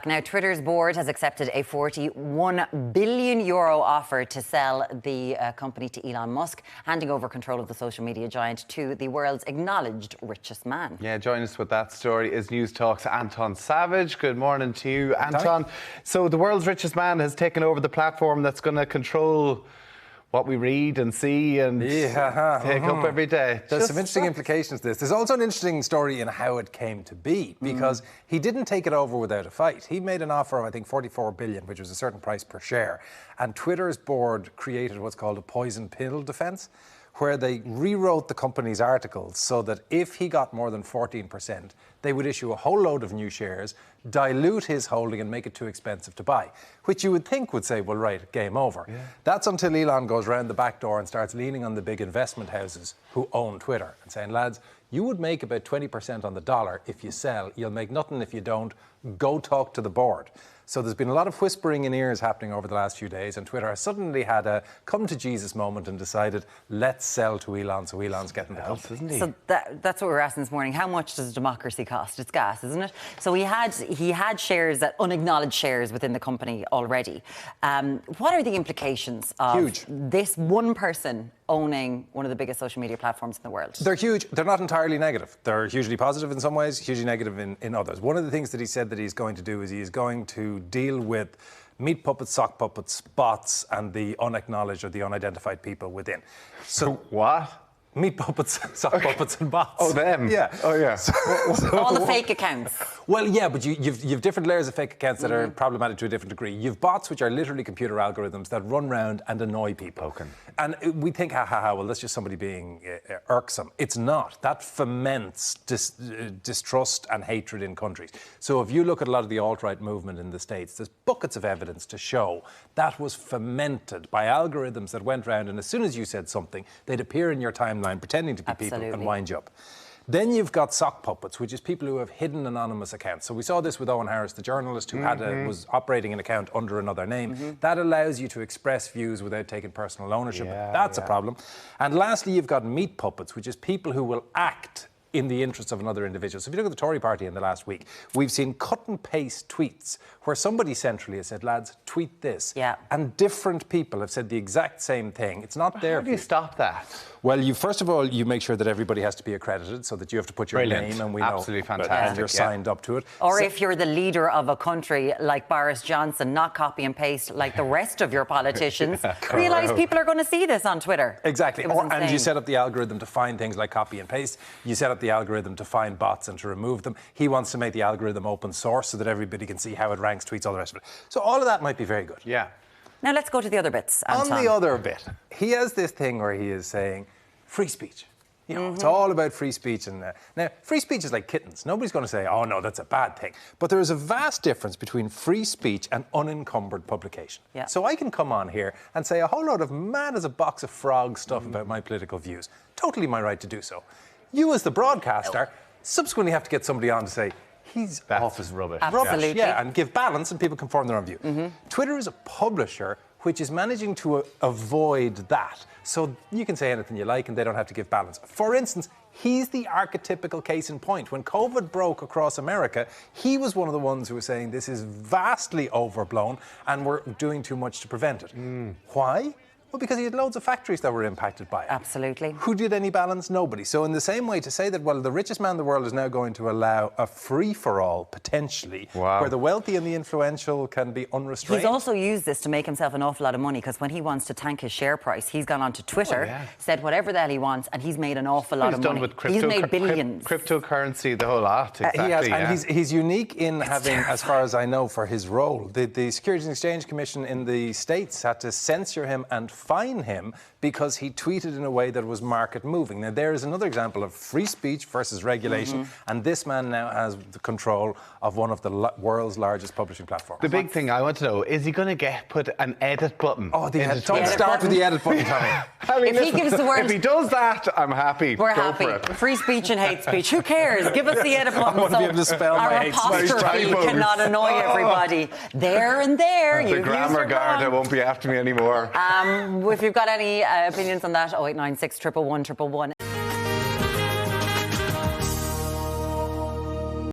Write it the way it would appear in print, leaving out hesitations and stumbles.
Now, Twitter's board has accepted a €41 billion offer to sell the company to Elon Musk, handing over control of the social media giant to the world's acknowledged richest man. Yeah, join us with that story is News Talk's Anton Savage. Good morning to you, Anton. So the world's richest man has taken over the platform that's going to control what we read and see and take up every day. There's some interesting implications to this. There's also an interesting story in how it came to be, because he didn't take it over without a fight. He made an offer of, I think, 44 billion, which was a certain price per share. And Twitter's board created what's called a poison pill defense, where they rewrote the company's articles so that if he got more than 14%, they would issue a whole load of new shares, dilute his holding and make it too expensive to buy, which you would think would say, well, right, game over. Yeah. That's until Elon goes round the back door and starts leaning on the big investment houses who own Twitter and saying, lads, you would make about 20% on the dollar if you sell. You'll make nothing if you don't. Go talk to the board. So there's been a lot of whispering in ears happening over the last few days, and Twitter has suddenly had a come-to-Jesus moment and decided, let's sell to Elon, so Elon's getting the help, isn't he? So that's what we were asking this morning. How much does democracy cost? It's gas, isn't it? So he had shares, that unacknowledged shares within the company already. What are the implications of this one person owning one of the biggest social media platforms in the world? They're huge. They're not entirely negative. They're hugely positive in some ways, hugely negative in others. One of the things that he said that he's going to do is he is going to deal with meat puppets, sock puppets, bots, and the unacknowledged or the unidentified people within. So what? Meat puppets, sock puppets, and bots. Oh, them? Yeah. Oh, yeah. All the fake accounts. Well, yeah, but you've different layers of fake accounts that are problematic to a different degree. You've bots, which are literally computer algorithms that run around and annoy people. And we think, well, that's just somebody being irksome. It's not. That foments distrust and hatred in countries. So if you look at a lot of the alt-right movement in the States, there's buckets of evidence to show that was fomented by algorithms that went around, and as soon as you said something, they'd appear in your timeline pretending to be people and wind you up. Then you've got sock puppets, which is people who have hidden anonymous accounts. So we saw this with Owen Harris, the journalist who was operating an account under another name. That allows you to express views without taking personal ownership. That's a problem. And lastly, you've got meat puppets, which is people who will act in the interests of another individual. So if you look at the Tory party in the last week, we've seen cut and paste tweets where somebody centrally has said, lads, tweet this. And different people have said the exact same thing. It's not there. How do you stop that? Well, first of all, you make sure that everybody has to be accredited so that you have to put your name and we know. Absolutely fantastic. And you're signed up to it. Or if you're the leader of a country like Boris Johnson, not copy and paste like the rest of your politicians. Realise people are going to see this on Twitter. Exactly. And you set up the algorithm to find things like copy and paste. You set up the algorithm to find bots and to remove them. He wants to make the algorithm open source so that everybody can see how it ranks tweets, all the rest of it. So all of that might be very good. Yeah. Now let's go to the other bits, Anton. On the other bit, he has this thing where he is saying free speech. You know, it's all about free speech. And now, free speech is like kittens. Nobody's going to say, oh, no, that's a bad thing. But there is a vast difference between free speech and unencumbered publication. So I can come on here and say a whole lot of mad as a box of frogs stuff about my political views. Totally my right to do so. You, as the broadcaster, subsequently have to get somebody on to say, he's off his rubbish. Absolutely. Yeah, and give balance and people can form their own view. Twitter is a publisher which is managing to avoid that. So you can say anything you like and they don't have to give balance. For instance, he's the archetypical case in point. When COVID broke across America, he was one of the ones who was saying this is vastly overblown and we're doing too much to prevent it. Why? Well, because he had loads of factories that were impacted by it. Absolutely. Who did any balance? Nobody. So in the same way, to say that, well, the richest man in the world is now going to allow a free-for-all, potentially, where the wealthy and the influential can be unrestrained. He's also used this to make himself an awful lot of money, because when he wants to tank his share price, he's gone onto Twitter, said whatever the hell he wants, and he's made an awful lot of money. He's made billions. Cryptocurrency, the whole lot. Exactly, he has, and he's unique in having, as far as I know, for his role. The Securities and Exchange Commission in the States had to censure him and fine him because he tweeted in a way that was market moving. Now, there is another example of free speech versus regulation, and this man now has the control of one of the world's largest publishing platforms. The big thing I want to know, is he going to put an edit button? Oh, don't start with the edit button, Tommy. I mean, if he gives the word, if he does that, I'm happy. We're Go happy. For it. Free speech and hate speech. Who cares? Give us the edit button. I want to be able to spell our my hate speech. apostrophe cannot annoy everybody. There and there. The grammar guard won't be after me anymore. If you've got any opinions on that, 0896 111 111.